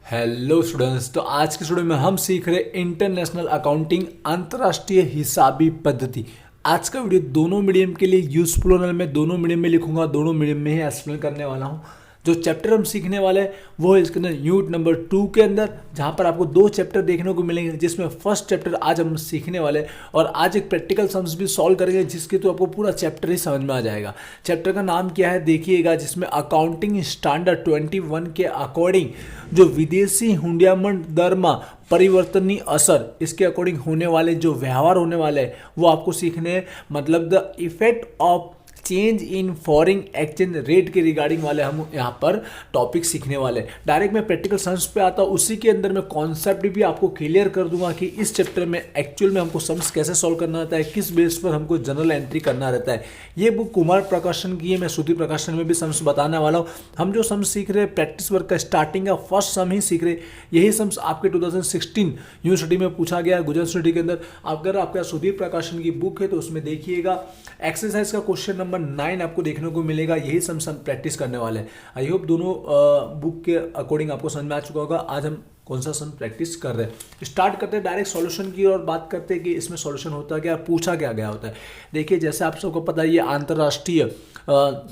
Hello students. तो आज के स्टूडियो में हम सीख रहे इंटरनेशनल अकाउंटिंग अंतर्राष्ट्रीय हिसाबी पद्धति। आज का वीडियो दोनों मीडियम के लिए यूजफुल होने वाला। मैं दोनों मीडियम में लिखूंगा, दोनों मीडियम में ही एक्सप्लेन करने वाला हूं। जो चैप्टर हम सीखने वाले हैं वो है इसके अंदर यूनिट नंबर 2 के अंदर, जहां पर आपको 2 चैप्टर देखने को मिलेंगे, जिसमें फर्स्ट चैप्टर आज हम सीखने वाले हैं और आज एक प्रैक्टिकल सम्स भी सॉल्व करेंगे, जिसके तो आपको पूरा चैप्टर ही समझ में आ जाएगा। चैप्टर का नाम क्या है देखिएगा, जिसमें अकाउंटिंग स्टैंडर्ड 21 के अकॉर्डिंग जो विदेशी हुंडियामंड दर में परिवर्तनीय असर, इसके अकॉर्डिंग होने वाले जो व्यवहार होने वाले हैं वो आपको सीखने हैं। मतलब the effect of change in foreign exchange rate के रिगार्डिंग वाले हम यहाँ पर टॉपिक सीखने वाले हैं। डायरेक्ट मैं प्रैक्टिकल सम्स पे आता हूँ, उसी के अंदर मैं कॉन्सेप्ट भी आपको क्लियर कर दूंगा कि इस चैप्टर में एक्चुअल में हमको सम्स कैसे सॉल्व करना रहता है, किस बेस पर हमको जनरल एंट्री करना रहता है। ये बुक कुमार प्रकाशन की है, मैं श्रुति प्रकाशन में भी सम्स बताने वाला हूँ। हम जो सम्स सीख रहे हैं प्रैक्टिस वर्क का स्टार्टिंग का फर्स्ट सम ही सीख रहे हैं। यही सम्स आपके 2016 यूनिवर्सिटी में पूछा गया, गुजरात यूनिवर्सिटी के अंदर। अगर आपका श्रुति प्रकाशन की बुक है तो उसमें देखिएगा एक्सरसाइज का क्वेश्चन नंबर 9 आपको देखने को मिलेगा। यही सम्स हम प्रैक्टिस करने वाले हैं। आई होप दोनों बुक के अकॉर्डिंग आपको समझ में आ चुका होगा। आज हम कौन सा सम प्रैक्टिस कर रहे हैं। स्टार्ट करते हैं डायरेक्ट सॉल्यूशन की और बात करते हैं कि इसमें सॉल्यूशन होता है क्या, पूछा क्या गया होता है। देखिए, जैसे आप सबको पता है ये अंतर्राष्ट्रीय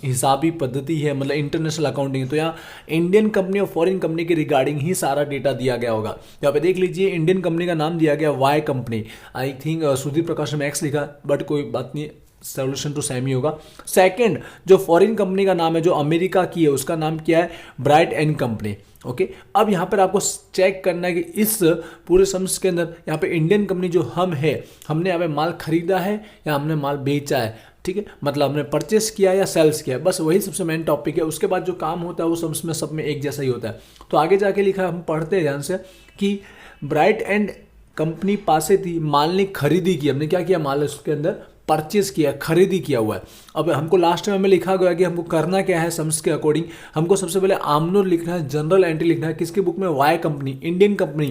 हिसाबी पद्धति है, मतलब इंटरनेशनल अकाउंटिंग। तो यहाँ इंडियन कंपनी और फॉरेन कंपनी के रिगार्डिंग ही सारा डेटा दिया गया होगा। यहाँ पे देख लीजिए, इंडियन कंपनी का नाम दिया गया वाई कंपनी। आई थिंक श्रुति प्रकाश में एक्स लिखा, बट कोई बात नहीं, सोल्यूशन तो सेम ही होगा। सेकंड, जो फॉरेन कंपनी का नाम है, जो अमेरिका की है, उसका नाम क्या है, ब्राइट एंड कंपनी। ओके, अब यहाँ पर आपको चेक करना है कि इस पूरे सम्स के अंदर यहाँ पे इंडियन कंपनी जो हम है, हमने यहाँ पे माल खरीदा है या हमने माल बेचा है। ठीक है, मतलब हमने परचेस किया या सेल्स किया, बस वही सबसे मेन टॉपिक है। उसके बाद जो काम होता है वो सम्स में सब में एक जैसा ही होता है। तो आगे जाके लिखा, हम पढ़ते हैं ध्यान से कि ब्राइट एंड कंपनी पासे थी माल ने खरीदी की। हमने क्या किया, माल उसके अंदर परचेज किया, खरीदी किया हुआ है। अब हमको लास्ट में हमें लिखा गया कि हमको करना क्या है सम्स के अकॉर्डिंग। हमको सबसे पहले आमनोर लिखना है, जनरल एंट्री लिखना है। किसकी बुक में, वाई कंपनी, इंडियन कंपनी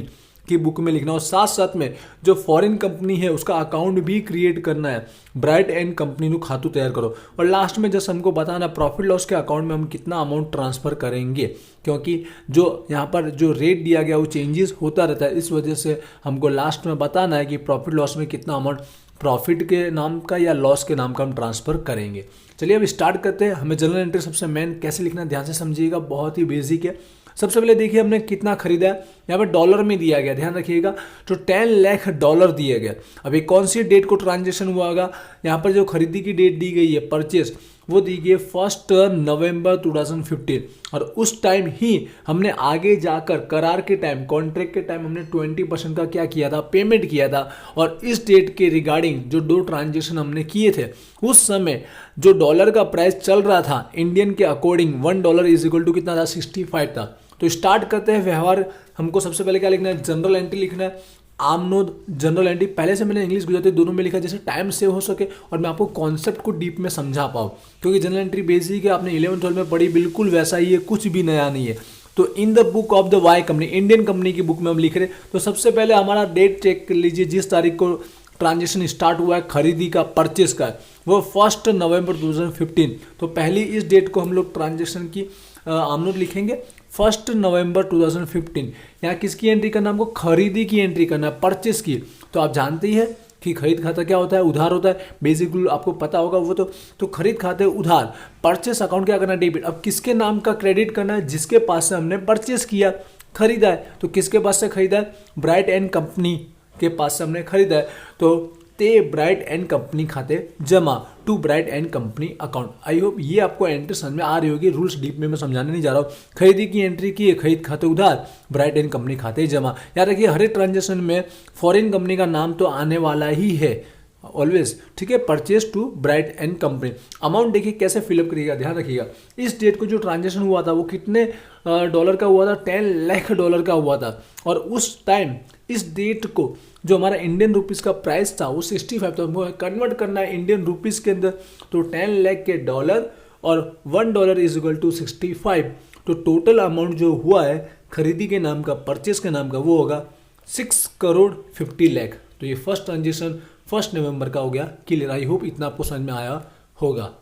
की बुक में लिखना, और साथ साथ में जो फॉरेन कंपनी है उसका अकाउंट भी क्रिएट करना है। ब्राइट एंड कंपनी नु खातू तैयार करो, और लास्ट में जस्ट हमको बताना प्रॉफिट लॉस के अकाउंट में हम कितना अमाउंट ट्रांसफर करेंगे, क्योंकि जो यहाँ पर जो रेट दिया गया वो चेंजेस होता रहता है। इस वजह से हमको लास्ट में बताना है कि प्रॉफिट लॉस में कितना अमाउंट प्रॉफिट के नाम का या लॉस के नाम का हम ट्रांसफर करेंगे। चलिए अब स्टार्ट करते हैं। हमें जनरल एंट्री सबसे मेन कैसे लिखना है ध्यान से समझिएगा, बहुत ही बेसिक है। सबसे पहले देखिए हमने कितना खरीदा है, यहाँ पर डॉलर में दिया गया, ध्यान रखिएगा। तो 10 लाख डॉलर दिए गए। अभी कौन सी डेट को ट्रांजेक्शन हुआ होगा, यहाँ पर जो खरीदी की डेट दी गई है परचेस, वो दी गई 1 नवंबर 2015। और उस टाइम ही हमने आगे जाकर करार के टाइम, कॉन्ट्रैक्ट के टाइम हमने 20% का क्या किया था, पेमेंट किया था। और इस डेट के रिगार्डिंग जो 2 ट्रांजेक्शन हमने किए थे, उस समय जो डॉलर का प्राइस चल रहा था इंडियन के अकॉर्डिंग, $1 इज इक्वल टू कितना था, 65 था। तो स्टार्ट करते हैं व्यवहार। हमको सबसे पहले क्या लिखना है, जनरल एंट्री लिखना है। आमनोद जनरल एंट्री, पहले से मैंने इंग्लिश गुजराती दोनों में लिखा, जैसे टाइम सेव हो सके और मैं आपको कॉन्सेप्ट को डीप में समझा पाऊँ, क्योंकि जनरल एंट्री बेसिक है, आपने 11th-12 में पढ़ी, बिल्कुल वैसा ही है, कुछ भी नया नहीं है। तो in the book of the Y company, Indian company की बुक में हम लिख रहे हैं। तो सबसे पहले हमारा डेट चेक कर लीजिए, जिस तारीख को ट्रांजेक्शन स्टार्ट हुआ है खरीदी का, परचेस का, वो 1 नवंबर 2015। तो पहली इस डेट को हम लोग ट्रांजेक्शन की आमनोद लिखेंगे, 1 नवंबर 2015। यहाँ किसकी एंट्री करना, हमको खरीदी की एंट्री करना है, परचेस की। तो आप जानते ही है कि खरीद खाता क्या होता है, उधार होता है, बेसिकली आपको पता होगा वो। तो खरीद खाते उधार, परचेस अकाउंट क्या करना है, डेबिट। अब किसके नाम का क्रेडिट करना है, जिसके पास से हमने परचेस किया, खरीदा है। तो किसके पास से खरीदा है, ब्राइट एंड कंपनी के पास से हमने खरीदा है। तो ते ब्राइट एंड कंपनी खाते जमा to Bright and company account. I hope ये आपको एंट्री समझ में आ रही होगी। रूल्स डीप में मैं समझाने नहीं जा रहा हूँ। खरीदी की एंट्री की है, खरीद खाते उधार, ब्राइट एंड कंपनी खाते जमा। याद रखिए हर एक ट्रांजेक्शन में फॉरेन कंपनी का नाम तो आने वाला ही है ऑलवेज। ठीक है, purchase to Bright and company. Amount देखिए कैसे फिलअप करिएगा, ध्यान रखिएगा। इस डेट को जो ट्रांजेक्शन हुआ था वो कितने डॉलर का हुआ था, 10 लाख डॉलर का हुआ था। और उस टाइम इस डेट को जो हमारा इंडियन रुपीस का प्राइस था वो 65 था। हमको कन्वर्ट करना है इंडियन रुपीस के अंदर। तो 10 लाख के डॉलर और $1 इज इक्वल टू 65। तो टोटल अमाउंट जो हुआ है खरीदी के नाम का, परचेस के नाम का, वो होगा 6 करोड़ 50 लाख। तो ये फर्स्ट ट्रांजेक्शन 1 नवंबर का हो गया। क्लियर, आई होप इतना आपको समझ में आया होगा।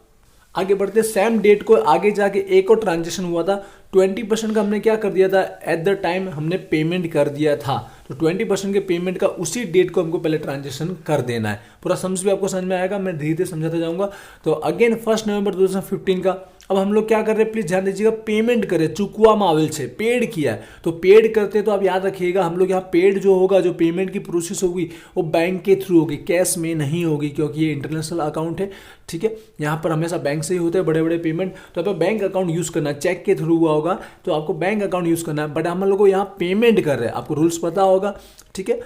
आगे बढ़ते सेम डेट को आगे जाके एक और ट्रांजेक्शन हुआ था, 20% का हमने क्या कर दिया था, एट द टाइम हमने पेमेंट कर दिया था। तो 20% के पेमेंट का उसी डेट को हमको पहले ट्रांजेक्शन कर देना है। पूरा समझ भी आपको समझ में आएगा, मैं धीरे धीरे समझाता जाऊंगा। तो अगेन 1 नवंबर 2015 का अब हम लोग क्या कर रहे हैं, प्लीज ध्यान दीजिएगा, पेमेंट करें चुकवा मावल से पेड किया है। तो पेड करते तो आप याद रखिएगा, हम लोग यहाँ पेड जो होगा, जो पेमेंट की प्रोसेस होगी वो बैंक के थ्रू होगी, कैश में नहीं होगी, क्योंकि ये इंटरनेशनल अकाउंट है। ठीक है, यहाँ पर हमेशा बैंक से ही होते हैं बड़े बड़े पेमेंट। तो आप बैंक अकाउंट यूज करना है, चेक के थ्रू हुआ होगा तो आपको बैंक अकाउंट यूज करना है। बट हम लोग को यहाँ पेमेंट कर रहे हैं, आपको रूल्स पता होगा। ठीक है,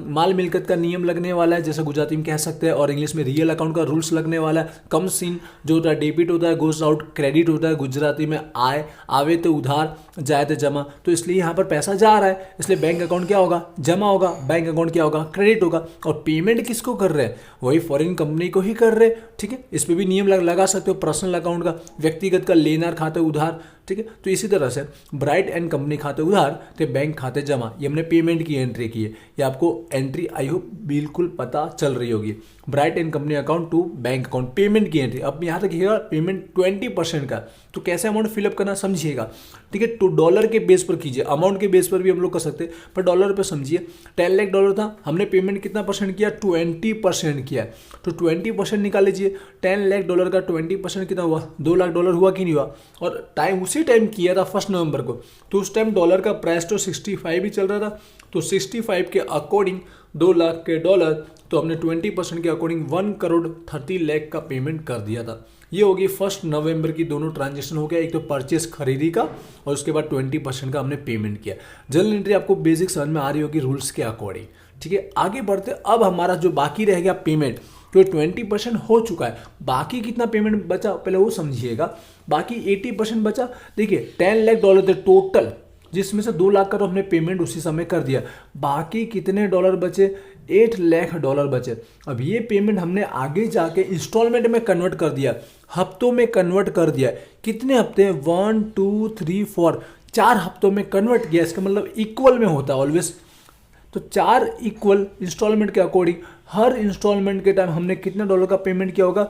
माल मिलकत का नियम लगने वाला है, जैसे गुजराती में कह सकते हैं, और इंग्लिश में रियल अकाउंट का रूल्स लगने वाला है। कम सीन जो होता है डेबिट होता है, गोज आउट क्रेडिट होता है, गुजराती में आए आवे तो उधार, जाए तो जमा। तो इसलिए यहाँ पर पैसा जा रहा है, इसलिए बैंक अकाउंट क्या होगा, जमा होगा, बैंक अकाउंट क्या होगा, क्रेडिट होगा। और पेमेंट किसको कर रहे हैं, वही फॉरेन कंपनी को ही कर रहे हैं। ठीक है, इस पर भी नियम लगा सकते हो, पर्सनल अकाउंट का, व्यक्तिगत का लेनार खाते उधार। ठीक है, तो इसी तरह से ब्राइट एंड कंपनी खाते उधार तो बैंक खाते जमा, ये हमने पेमेंट की एंट्री की है। ये आपको एंट्री आई होप बिल्कुल पता चल रही होगी। Bright and company account to bank account, payment की एंट्री। अब यहाँ तक पेमेंट 20% का, तो कैसे अमाउंट फिलअप करना समझिएगा। ठीक है, तो डॉलर के बेस पर कीजिए, अमाउंट के बेस पर भी हम लोग कर सकते हैं, पर डॉलर पे समझिए। 10 लाख डॉलर था, हमने पेमेंट कितना परसेंट किया, 20% किया। तो 20% निकाल लीजिए, 10 लाख डॉलर का 20% कितना हुआ, 2 लाख डॉलर हुआ कि नहीं हुआ। और टाइम उसी टाइम किया था 1 नवंबर को, तो उस टाइम डॉलर का प्राइस तो 65 ही चल रहा था। तो 65 के अकॉर्डिंग 2 लाख के डॉलर, तो हमने 20% के अकॉर्डिंग 1 करोड़ 30 लाख का पेमेंट कर दिया था। ये होगी 1 नवंबर की दोनों ट्रांजेक्शन हो गया, एक तो परचेस खरीदी का और उसके बाद 20% का हमने पेमेंट किया। जर्नल एंट्री आपको बेसिक समझ में आ रही होगी रूल्स के अकॉर्डिंग। ठीक है, आगे बढ़ते, अब हमारा जो बाकी रह गया पेमेंट, तो 20% हो चुका है, बाकी कितना पेमेंट बचा पहले वो समझिएगा। बाकी 80% बचा। देखिए 10 लाख डॉलर थे टोटल, जिसमें से 2 लाख का तो हमने पेमेंट उसी समय कर दिया। बाकी कितने डॉलर बचे, 8 लाख डॉलर बचे। अब ये पेमेंट हमने आगे जाके इंस्टॉलमेंट में कन्वर्ट कर दिया, हफ्तों में कन्वर्ट कर दिया। कितने हफ्ते, 1 2 3 4, 4 हफ्तों में कन्वर्ट किया। इसका मतलब इक्वल में होता है ऑलवेज। तो 4 इक्वल इंस्टॉलमेंट के अकॉर्डिंग हर इंस्टॉलमेंट के टाइम हमने कितने डॉलर का पेमेंट किया होगा,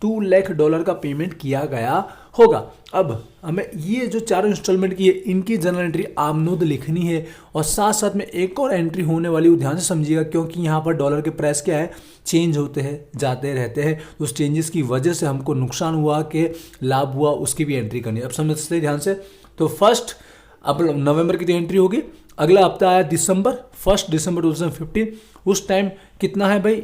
2 लाख डॉलर का पेमेंट किया गया होगा। अब हमें ये जो 4 इंस्टॉलमेंट की है, इनकी जनरल एंट्री आमनोद लिखनी है। और साथ साथ में एक और एंट्री होने वाली, वो ध्यान से समझिएगा, क्योंकि यहाँ पर डॉलर के प्राइस क्या है, चेंज होते हैं जाते रहते हैं। उस चेंजेस की वजह से हमको नुकसान हुआ कि लाभ हुआ, उसकी भी एंट्री करनी है। अब समझते हैं ध्यान से। तो फर्स्ट अब नवंबर की तो एंट्री होगी, अगला हफ्ता आया दिसंबर, 1 दिसंबर 2015। उस टाइम कितना है भाई,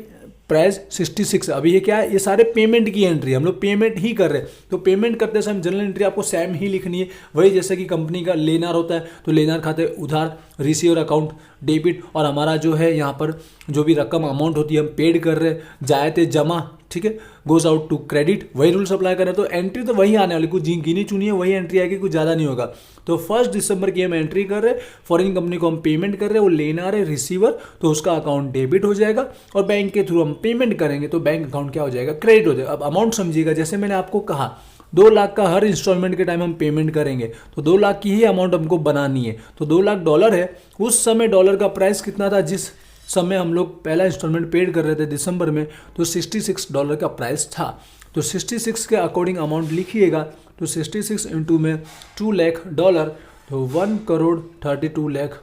प्राइस 66। अभी ये क्या है, ये सारे पेमेंट की एंट्री, हम लोग पेमेंट ही कर रहे हैं। तो पेमेंट करते समय जनरल एंट्री आपको सेम ही लिखनी है, वही जैसे कि कंपनी का लेनार होता है, तो लेनार खाते उधार, रिसीवर अकाउंट डेबिट, और हमारा जो है यहाँ पर जो भी रकम अमाउंट होती है हम पेड कर रहे हैं, जाए थे जमा। ठीक है, गोज आउट टू क्रेडिट, वही रूल्स अप्लाई करें। तो एंट्री तो वही आने वाली, कुछ गिनी चुनी है वही एंट्री आएगी, कुछ ज़्यादा नहीं होगा। तो 1 दिसंबर की हम एंट्री कर रहे हैं, फॉरेन कंपनी को हम पेमेंट कर रहे हैं, वो लेनार है रिसीवर, तो उसका अकाउंट डेबिट हो जाएगा। और बैंक के थ्रू हम पेमेंट करेंगे तो बैंक अकाउंट क्या हो जाएगा, क्रेडिट हो जाएगा। अब अमाउंट समझिएगा, जैसे मैंने आपको कहा 2 लाख का हर इंस्टॉलमेंट के टाइम हम पेमेंट करेंगे, तो 2 लाख की ही अमाउंट हमको बनानी है। तो 2 लाख डॉलर है, उस समय डॉलर का प्राइस कितना था, जिस समय हम लोग पहला इंस्टॉलमेंट पेड कर रहे थे दिसंबर में, तो 66 डॉलर का प्राइस था। तो 66 के अकॉर्डिंग अमाउंट लिखिएगा। तो 66 इंटू में 2 लाख डॉलर, तो 1 करोड़ 32 लाख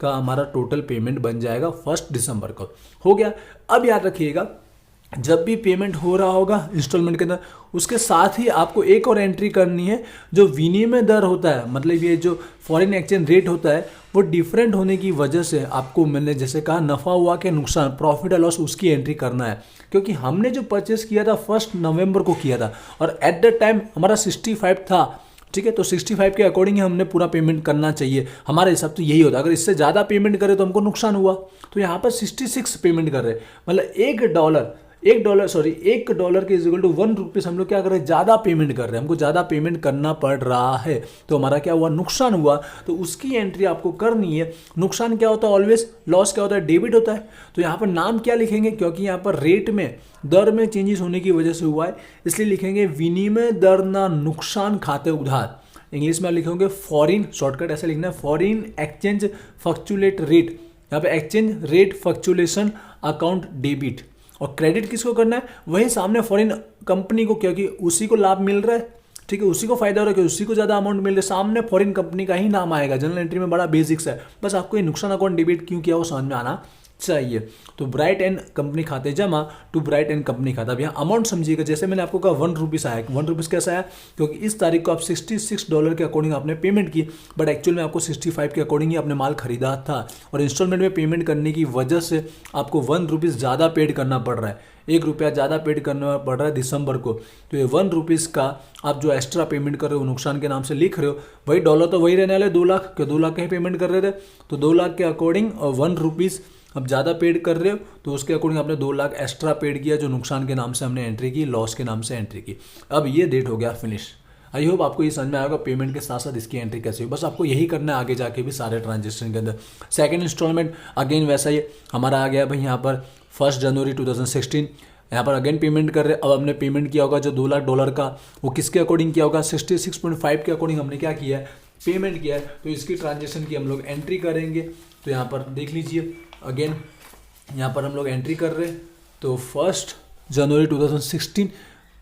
का हमारा टोटल पेमेंट बन जाएगा 1 दिसंबर को। हो गया। अब याद रखिएगा, जब भी पेमेंट हो रहा होगा इंस्टॉलमेंट के अंदर, उसके साथ ही आपको एक और एंट्री करनी है, जो विनिमय दर होता है, मतलब ये जो फॉरेन एक्सचेंज रेट होता है, वो डिफरेंट होने की वजह से आपको, मैंने जैसे कहा, नफ़ा हुआ कि नुकसान, प्रॉफिट और लॉस, उसकी एंट्री करना है। क्योंकि हमने जो परचेस किया था 1 नवंबर को किया था, और एट द टाइम हमारा 65 था। ठीक है, तो 65 के अकॉर्डिंग ही हमने पूरा पेमेंट करना चाहिए, हमारे हिसाब तो यही होता है। अगर इससे ज़्यादा पेमेंट करें तो हमको नुकसान हुआ। तो यहाँ पर 66 पेमेंट कर रहे हैं, मतलब $1 के इक्वल टू 1 रुपीज़ हम लोग क्या कर रहे हैं, ज़्यादा पेमेंट कर रहे हैं, हमको ज़्यादा पेमेंट करना पड़ रहा है। तो हमारा क्या हुआ, नुकसान हुआ। तो उसकी एंट्री आपको करनी है। नुकसान क्या होता है ऑलवेज, लॉस क्या होता है, डेबिट होता है। तो यहाँ पर नाम क्या लिखेंगे, क्योंकि यहाँ पर रेट में, दर में चेंजेस होने की वजह से हुआ है, इसलिए लिखेंगे विनिमय दर ना नुकसान खाते उधार। इंग्लिश में लिखेंगे फॉरिन, शॉर्टकट ऐसे लिखना है, फॉरिन एक्सचेंज फ्लक्चुएट रेट। यहाँ पे exchange rate fluctuation account debit. और क्रेडिट किसको करना है, वही सामने फॉरेन कंपनी को, क्योंकि उसी को लाभ मिल रहा है, ठीक है, उसी को फायदा हो रहा है, क्योंकि उसी को ज़्यादा अमाउंट मिल रहा है, सामने फॉरेन कंपनी का ही नाम आएगा। जनरल एंट्री में बड़ा बेसिक्स है, बस आपको ये नुकसान अकाउंट डेबिट क्यों किया वो समझ में आना चाहिए। तो ब्राइट एंड कंपनी खाते जमा टू ब्राइट एंड कंपनी खाता। अब यहाँ अमाउंट समझिएगा, जैसे मैंने आपको कहा 1 रुपीज़ आया। 1 रुपीज़ कैसा आया, क्योंकि इस तारीख को आप $66 के अकॉर्डिंग आपने पेमेंट की, बट एक्चुअल में आपको 65 के अकॉर्डिंग ही आपने माल खरीदा था, और इंस्टॉलमेंट में पेमेंट करने की वजह से आपको 1 रुपीज़ ज़्यादा पेड करना पड़ रहा है, 1 रुपया ज़्यादा पेड करना पड़ रहा है दिसंबर को। तो ये 1 रुपीज़ का आप जो एक्स्ट्रा पेमेंट कर रहे हो नुकसान के नाम से लिख रहे हो, वही डॉलर तो वही रहने वाले 2 लाख, क्यों 2 लाख का ही पेमेंट कर रहे थे, तो 2 लाख के अकॉर्डिंग 1 रुपीज़ अब ज़्यादा पेड कर रहे हो, तो उसके अकॉर्डिंग आपने 2 लाख एक्स्ट्रा पेड किया, जो नुकसान के नाम से हमने एंट्री की, लॉस के नाम से एंट्री की। अब ये डेट हो गया फिनिश। आई होप आपको ये समझ में आएगा पेमेंट के साथ साथ इसकी एंट्री कैसे हो। बस आपको यही करना है आगे जाके भी सारे ट्रांजेक्शन के अंदर। सेकंड इंस्टॉलमेंट अगेन वैसा ही हमारा आ गया भाई यहाँ पर 1 जनवरी 2016, यहाँ पर अगेन पेमेंट कर रहे। अब हमने पेमेंट किया होगा जो $2 लाख का, वो किसके अकॉर्डिंग किया होगा, 66.5 के अकॉर्डिंग हमने क्या किया है, पेमेंट किया है। तो इसकी ट्रांजेक्शन की हम लोग एंट्री करेंगे। तो यहाँ पर देख लीजिए अगेन यहाँ पर हम लोग एंट्री कर रहे हैं। तो 1 जनवरी 2016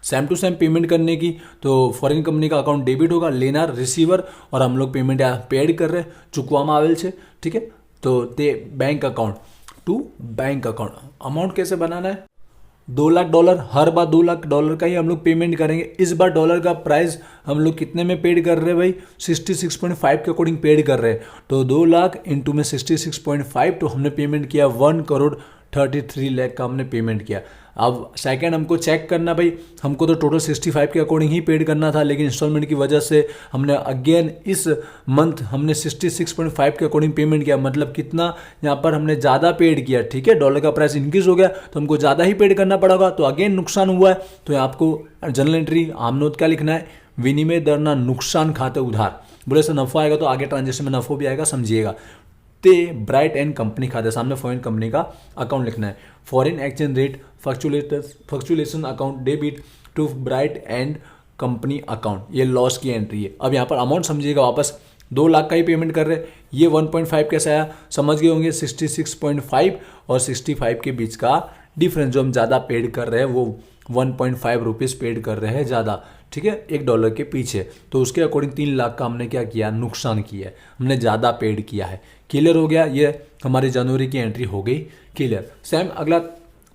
सेम टू सेम पेमेंट करने की, तो फॉरेन कंपनी का अकाउंट डेबिट होगा, लेनार रिसीवर, और हम लोग पेमेंट पेड कर रहे हैं चुकवामा आवेल छे, ठीक है। तो ते bank account to bank account amount कैसे बनाना है, $2 लाख, हर बार $2 लाख का ही हम लोग पेमेंट करेंगे। इस बार डॉलर का प्राइस हम लोग कितने में पेड कर रहे हैं भाई, 66.5 के अकॉर्डिंग पेड कर रहे हैं। तो 2 लाख इंटू में 66.5, तो हमने पेमेंट किया 1,33,00,000 का हमने पेमेंट किया। अब सेकंड हमको चेक करना भाई, हमको तो टोटल 65 के अकॉर्डिंग ही पेड करना था, लेकिन इंस्टॉलमेंट की वजह से हमने अगेन इस मंथ हमने 66.5 के अकॉर्डिंग पेमेंट किया। मतलब कितना यहाँ पर हमने ज़्यादा पेड किया, ठीक है। डॉलर का प्राइस इंक्रीज हो गया तो हमको ज़्यादा ही पेड करना पड़ेगा, तो अगेन नुकसान हुआ है। तो आपको जनरल एंट्री आमनोट क्या लिखना है, विनिमय दर ना नुकसान खाते उधार। बोले से नफा आएगा तो आगे ट्रांजेक्शन में नफा भी आएगा, समझिएगा। ते ब्राइट एंड कंपनी खाते सामने फॉरेन कंपनी का अकाउंट लिखना है। Foreign exchange rate fluctuation account debit to Bright and company account, ये लॉस की एंट्री है। अब यहाँ पर अमाउंट समझिएगा, वापस 2 लाख का ही पेमेंट कर रहे हैं। ये 1.5 कैसे आया समझ गए होंगे, 66.5 और 65 के बीच का डिफरेंस जो हम ज़्यादा पेड कर रहे हैं, वो 1.5 रुपीज़ पेड कर रहे हैं ज़्यादा, ठीक है, $1 के पीछे। तो उसके अकॉर्डिंग 3 लाख का हमने क्या किया, नुकसान किया है, हमने ज़्यादा पेड किया है। क्लियर हो गया, ये हमारी जनवरी की एंट्री हो गई क्लियर। सेम अगला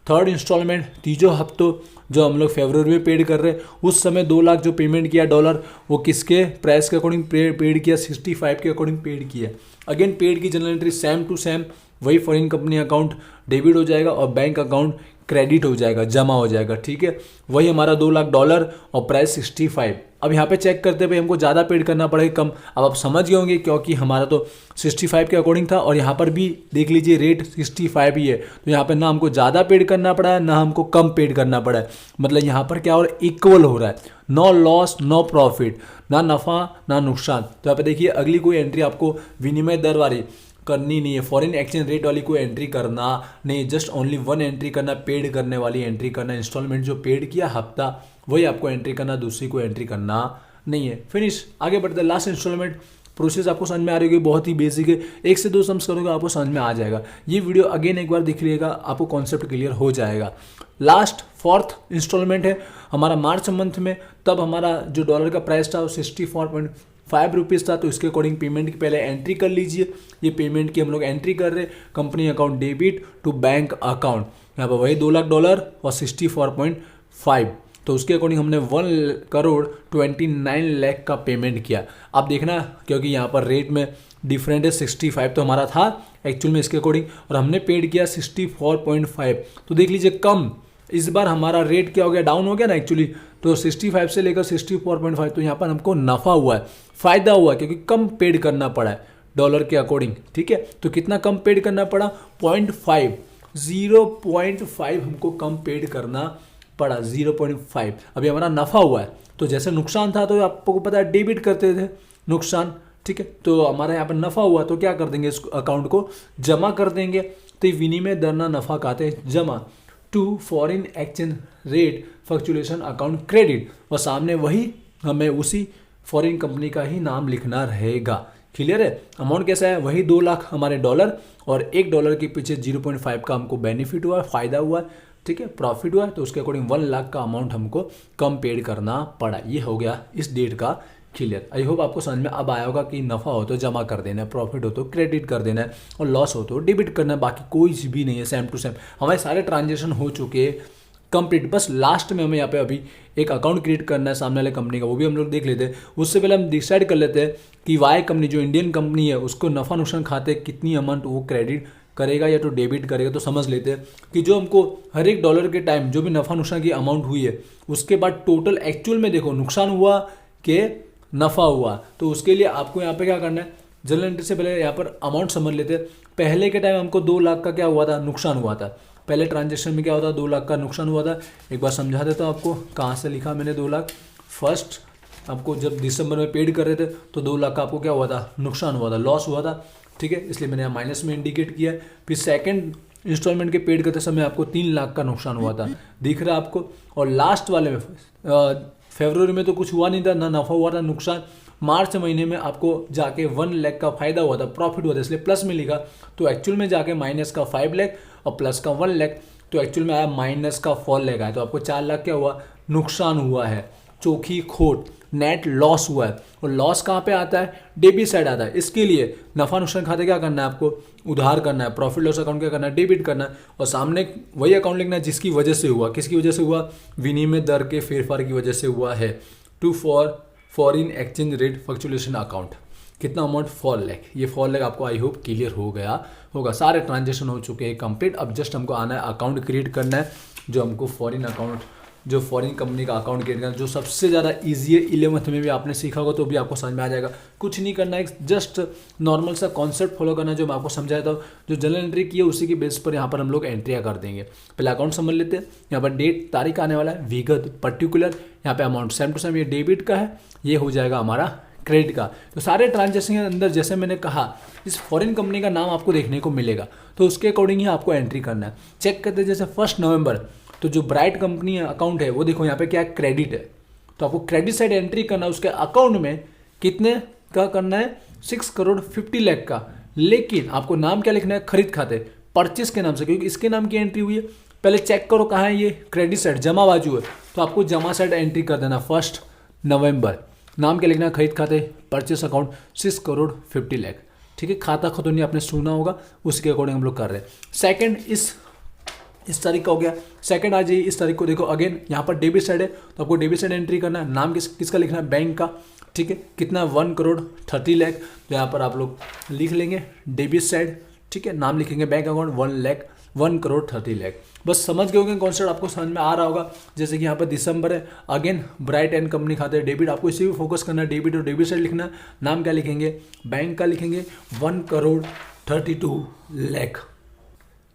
थर्ड इंस्टॉलमेंट, तीजो हफ्तों जो हम लोग फरवरी में पेड कर रहे हैं, उस समय 2 लाख जो पेमेंट किया डॉलर, वो किसके प्राइस के अकॉर्डिंग पेड किया, 65 के अकॉर्डिंग पेड किया। अगेन पेड की general entry same to same, वही फॉरेन कंपनी अकाउंट डेबिट हो जाएगा और बैंक अकाउंट क्रेडिट हो जाएगा, जमा हो जाएगा, ठीक है। वही हमारा $2 लाख और प्राइस 65। अब यहाँ पे चेक करते हैं भाई हमको ज़्यादा पेड करना पड़ेगा कम। अब आप समझ गए होंगे क्योंकि हमारा तो 65 के अकॉर्डिंग था, और यहाँ पर भी देख लीजिए रेट 65 ही है। तो यहाँ पे ना हमको ज़्यादा पेड करना पड़ा है, ना हमको कम पेड करना पड़ा है। मतलब यहाँ पर क्या हो रहा है, इक्वल हो रहा है, नो लॉस नो प्रॉफिट, ना नफ़ा ना नुकसान। तो यहाँ पे देखिए अगली कोई एंट्री आपको विनिमय दर वाली करनी नहीं है, फॉरेन एक्सचेंज रेट वाली कोई एंट्री करना नहीं, जस्ट ओनली 1 एंट्री करना, पेड करने वाली एंट्री करना। इंस्टॉलमेंट जो पेड किया हफ्ता वही आपको एंट्री करना, दूसरी को एंट्री करना नहीं है। फिनिश, आगे बढ़ते हैं। लास्ट इंस्टॉलमेंट प्रोसेस आपको समझ में आ रही होगी, बहुत ही बेसिक है, 1 से 2 सम्स करोगे आपको समझ में आ जाएगा। ये वीडियो अगेन एक बार देख लीजिएगा, आपको कॉन्सेप्ट क्लियर हो जाएगा। लास्ट 4th इंस्टॉलमेंट है हमारा मार्च मंथ में, तब हमारा जो डॉलर का प्राइस था वो 64.5 रुपीज़ था। तो इसके अकॉर्डिंग पेमेंट की पहले एंट्री कर लीजिए। ये पेमेंट की हम लोग एंट्री कर रहे हैं, company account debit to bank account, यहाँ पर वही $2 लाख और 64.5। तो उसके अकॉर्डिंग हमने $1,29,00,000 का पेमेंट किया। अब देखना क्योंकि यहाँ पर रेट में डिफरेंट है, 65 तो हमारा था एक्चुअल में इसके अकॉर्डिंग, और हमने पेड किया 64.5। तो देख लीजिए कम, इस बार हमारा रेट क्या हो गया, डाउन हो गया ना एक्चुअली। तो 65 से लेकर 64.5, तो यहाँ पर हमको नफ़ा हुआ है, फ़ायदा हुआ है, क्योंकि कम पेड करना पड़ा है डॉलर के अकॉर्डिंग, ठीक है। तो कितना कम पेड करना पड़ा, 0.5 हमको कम पेड करना पड़ा, 0.5। अभी हमारा नफ़ा हुआ है। तो जैसे नुकसान था तो आपको पता है डेबिट करते थे नुकसान, ठीक है। तो हमारा यहाँ पर नफ़ा हुआ तो क्या कर देंगे, इस अकाउंट को जमा कर देंगे। तो विनिमय दर ना नफ़ा खाते जमा to foreign exchange rate fluctuation account credit, और सामने वही हमें उसी फॉरेन कंपनी का ही नाम लिखना रहेगा। क्लियर है। अमाउंट कैसा है, वही 2 लाख हमारे डॉलर, और $1 के पीछे 0.5 का हमको बेनिफिट हुआ, फ़ायदा हुआ। ठीक है, प्रॉफिट हुआ है तो उसके अकॉर्डिंग 1 लाख का अमाउंट हमको कम पेड करना पड़ा। ये हो गया इस डेट का क्लियर। आई होप आपको समझ में अब आया होगा कि नफ़ा हो तो जमा कर देना है, प्रॉफिट हो तो क्रेडिट कर देना है, और लॉस हो तो डेबिट करना है। बाकी कोई भी नहीं है, सेम टू सेम हमारे सारे ट्रांजेक्शन हो चुके हैं कंप्लीट। बस लास्ट में हमें यहाँ पे अभी एक अकाउंट क्रिएट करना है सामने वाले कंपनी का, वो भी हम लोग देख लेते हैं। उससे पहले हम डिसाइड कर लेते हैं कि वाई कंपनी जो इंडियन कंपनी है उसको नफ़ा नुकसान खाते कितनी अमाउंट वो क्रेडिट करेगा या तो डेबिट करेगा। तो समझ लेते हैं कि जो हमको हर एक डॉलर के टाइम जो भी नफ़ा नुकसान की अमाउंट हुई है उसके बाद टोटल एक्चुअल में देखो नुकसान हुआ कि नफ़ा हुआ, तो उसके लिए आपको यहाँ पे क्या करना है, जनरल एंट्री से पहले यहाँ पर अमाउंट समझ लेते हैं। पहले के टाइम हमको 2 लाख का क्या हुआ था, नुकसान हुआ था। पहले ट्रांजेक्शन में क्या होता, 2 लाख का नुकसान हुआ था। एक बार समझा देता हूँ आपको, कहाँ से लिखा मैंने 2 लाख। फर्स्ट आपको जब दिसंबर में पेड कर रहे थे तो 2 लाख का आपको क्या हुआ था, नुकसान हुआ था, लॉस हुआ था, ठीक है, इसलिए मैंने यहाँ माइनस में इंडिकेट किया है। फिर सेकंड इंस्टॉलमेंट के पेड करते समय आपको 3 लाख का नुकसान हुआ था, दिख रहा है आपको। और लास्ट वाले में फरवरी में तो कुछ हुआ नहीं था, ना नफ़ा हुआ था, नुकसान। मार्च महीने में आपको जाके 1 लाख का फायदा हुआ था, प्रॉफिट हुआ था, इसलिए प्लस में लिखा। तो एक्चुअल में जाके माइनस का 5 लाख और प्लस का 1 लाख, तो एक्चुअल में आया माइनस का 4 लाख आया। तो आपको 4 लाख क्या हुआ, नुकसान हुआ है, चोखी खोट, नेट लॉस हुआ है। और लॉस कहाँ पे आता है, डेबिट साइड आता है। इसके लिए नफ़ा नुकसान खाते क्या करना है, आपको उधार करना है, प्रॉफिट लॉस अकाउंट क्या करना है, डेबिट करना है, और सामने वही अकाउंट लिखना है जिसकी वजह से हुआ। किसकी वजह से हुआ, विनिमय दर के फेरफार की वजह से हुआ है। To foreign exchange rate fluctuation account, कितना अमाउंट, 4 लाख। ये 4 लाख आपको आई होप क्लियर हो गया होगा। सारे ट्रांजेक्शन हो चुके हैं कंप्लीट। अब जस्ट हमको आना है अकाउंट क्रिएट करना है, जो हमको फॉरिन अकाउंट, जो फॉरिन कंपनी का अकाउंट क्रिएट करना, जो सबसे ज़्यादा ईजी है। 11th में भी आपने सीखा होगा तो भी आपको समझ में आ जाएगा। कुछ नहीं करना है, जस्ट नॉर्मल सा कॉन्सेप्ट फॉलो करना है जो मैं आपको समझाया था। जो जनरल एंट्री की है उसी की बेस पर यहाँ पर हम लोग एंट्रियाँ कर देंगे। पहले अकाउंट समझ लेते हैं। यहाँ पर डेट, तारीख आने वाला है, विगत, पर्टिकुलर, यहाँ पे अमाउंट सेम टू सेम, ये डेबिट का है, ये हो जाएगा हमारा क्रेडिट का। तो सारे ट्रांजेक्शन के अंदर जैसे मैंने कहा इस फॉरेन कंपनी का नाम आपको देखने को मिलेगा, तो उसके अकॉर्डिंग ही आपको एंट्री करना है। चेक करते हैं, जैसे 1 नवंबर तो जो ब्राइट कंपनी अकाउंट है वो देखो यहाँ पे क्या क्रेडिट है, तो आपको क्रेडिट साइड एंट्री करना है। उसके अकाउंट में कितने का करना है, 6 करोड़ 50 लाख का। लेकिन आपको नाम क्या लिखना है, खरीद खाते, परचेस के नाम से, क्योंकि इसके नाम की एंट्री हुई है। पहले चेक करो कहाँ है ये क्रेडिट साइड, जमा बाजू है, तो आपको जमा साइड एंट्री कर देना 1 नवंबर। नाम क्या लिखना है, खरीद खाते, परचेस अकाउंट 6 करोड़ 50 लाख, ठीक है। खाता खतौनी आपने सुना होगा, उसके अकॉर्डिंग हम लोग कर रहे हैं। सेकंड इस तारीख का हो गया, सेकंड आ जाइए इस तारीख को। देखो अगेन यहाँ पर डेबिट साइड है, तो आपको डेबिट साइड एंट्री करना है। नाम किसका लिखना है, बैंक का, ठीक है। कितना, 1 करोड़ 30 लाख, तो यहाँ पर आप लोग लिख लेंगे डेबिट साइड, ठीक है। नाम लिखेंगे बैंक अकाउंट 1 करोड़ 30 लाख। बस समझ गए होंगे कॉन्सेप्ट, आपको समझ में आ रहा होगा। जैसे कि यहाँ पर दिसंबर है, अगेन ब्राइट एंड कंपनी खाते हैं, डेबिट, आपको इसी पे फोकस करना है। डेबिट और डेबिट साइड लिखना है। नाम क्या लिखेंगे, बैंक का लिखेंगे 1 करोड़ 32 लाख।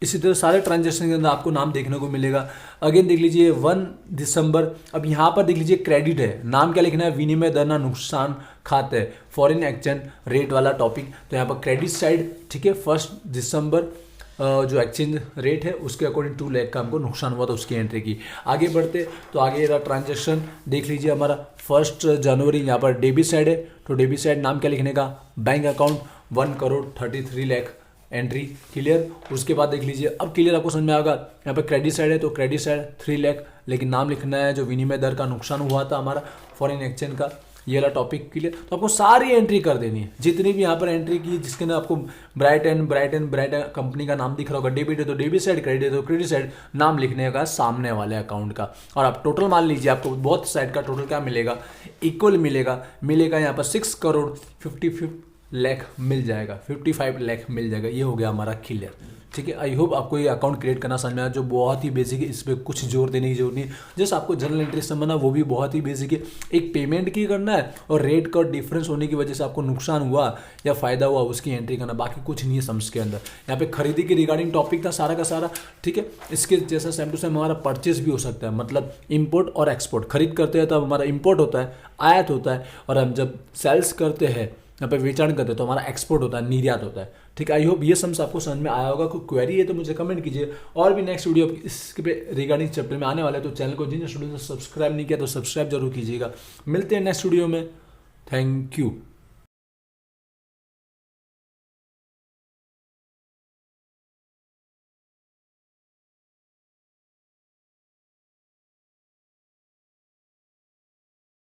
इसी तरह सारे ट्रांजेक्शन के अंदर आपको नाम देखने को मिलेगा। अगेन देख लीजिए 1 दिसंबर, अब यहाँ पर देख लीजिए क्रेडिट है, नाम क्या लिखना है, विनिमय दर ना नुकसान खाते, फॉरेन एक्सचेंज रेट वाला टॉपिक, तो यहाँ पर क्रेडिट साइड, ठीक है। 1 दिसंबर जो एक्सचेंज रेट है उसके अकॉर्डिंग 2 लाख का हमको नुकसान हुआ था, उसकी एंट्री की। आगे बढ़ते तो आगे ट्रांजेक्शन देख लीजिए हमारा 1 जनवरी, यहाँ पर डेबिट साइड है, तो डेबिट साइड नाम क्या लिखने का, bank account 1 crore 33 lakh, entry clear. उसके बाद देख लीजिए, अब क्लियर आपको समझ में आएगा। यहाँ पे क्रेडिट साइड है तो क्रेडिट साइड 3 लाख, लेकिन नाम लिखना है जो विनिमय दर का नुकसान हुआ था हमारा फॉरेन एक्सचेंज का, ये वाला टॉपिक क्लियर। तो आपको सारी एंट्री कर देनी है, जितनी भी यहाँ पर एंट्री की जिसके अंदर आपको ब्राइट कंपनी का नाम दिख रहा होगा। डेबिट है तो डेबिट साइड, क्रेडिट है तो क्रेडिट साइड, नाम लिखने का सामने वाले अकाउंट का। और आप टोटल मान लीजिए, आपको बहुत साइड का टोटल क्या मिलेगा, इक्वल मिलेगा यहाँ पर 6 करोड़ 55 लाख मिल जाएगा, 55 लाख मिल जाएगा। ये हो गया हमारा क्लियर, ठीक है। आई होप आपको ये अकाउंट क्रिएट करना समझ में आया, जो बहुत ही बेसिक है, इस पर कुछ जोर देने की जरूरत नहीं है। जस्ट आपको जनरल एंट्री समझना, वो भी बहुत ही बेसिक है। एक पेमेंट की करना है और रेट का डिफरेंस होने की वजह से आपको नुकसान हुआ या फायदा हुआ उसकी एंट्री करना, बाकी कुछ नहीं है सम्स के अंदर। यहाँ पे खरीदी के रिगार्डिंग टॉपिक था सारा का सारा, ठीक है। इसके जैसा सेम टू सेम हमारा परचेज भी हो सकता है, मतलब इम्पोर्ट और एक्सपोर्ट। खरीद करते हैं तब हमारा इम्पोर्ट होता है, आयात होता है, और हम जब सेल्स करते हैं, यहाँ पे वेचाण करते हैं, तो हमारा एक्सपोर्ट होता है, निर्यात होता है, ठीक है। आई होप ये समझ आपको समझ में आया होगा। कोई क्वेरी है तो मुझे कमेंट कीजिए। और भी नेक्स्ट वीडियो इसके पे रिगार्डिंग चैप्टर में आने वाला है, तो चैनल को जिन स्टूडेंट ने सब्सक्राइब नहीं किया तो सब्सक्राइब जरूर कीजिएगा। मिलते हैं नेक्स्ट वीडियो में, थैंक यू।